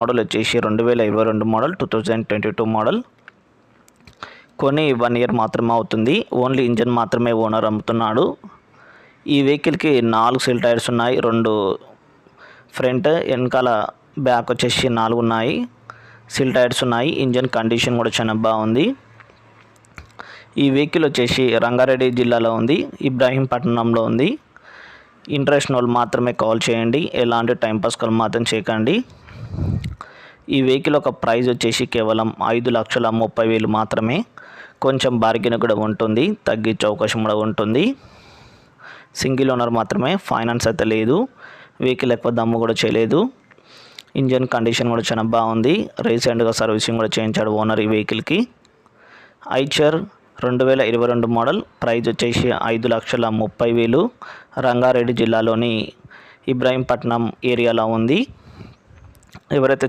Model వచ్చేసి 2022 model 2022 model. కొని 1 year మాత్రమే అవుతుంది. ఓన్లీ ఇంజన్ మాత్రమే ఓనర్ అమ్ముతున్నాడు. ఈ వెహికల్కి 4 సీల్ టైర్స్ ఉన్నాయి. 2 ఫ్రంట్, వెనకాల బ్యాక్ వచ్చేసి 4 ఉన్నాయి. సీల్ టైర్స్ ఉన్నాయి. ఇంజన్ కండిషన్ కూడా చాలా బాగుంది. ఈ వెహికల్ వచ్చేసి రంగారెడ్డి జిల్లాలో ఉంది, ఇబ్రాహీంపట్నంలో ఉంది. ఇంట్రెస్ట్ వాళ్ళు మాత్రమే కాల్ చేయండి, ఎలాంటి టైంపాస్ కాల్ మాత్రం చేయకండి. ఈ వెహికల్ ఒక ప్రైస్ వచ్చేసి కేవలం 5,30,000 మాత్రమే. కొంచెం బార్గెన్ కూడా ఉంటుంది, తగ్గించే అవకాశం కూడా ఉంటుంది. సింగిల్ ఓనర్ మాత్రమే, ఫైనాన్స్ అయితే లేదు. వెహికల్ ఎక్కువ దమ్ము కూడా చేయలేదు. ఇంజన్ కండిషన్ కూడా చాలా బాగుంది. రీసెంట్గా సర్వీసింగ్ కూడా చేయించాడు ఓనర్ ఈ వెహికల్కి. ఐచర్ 2022 మోడల్, ప్రైస్ వచ్చేసి 5,30,000. రంగారెడ్డి జిల్లాలోని ఇబ్రాహీంపట్నం ఏరియాలో ఉంది. ఎవరైతే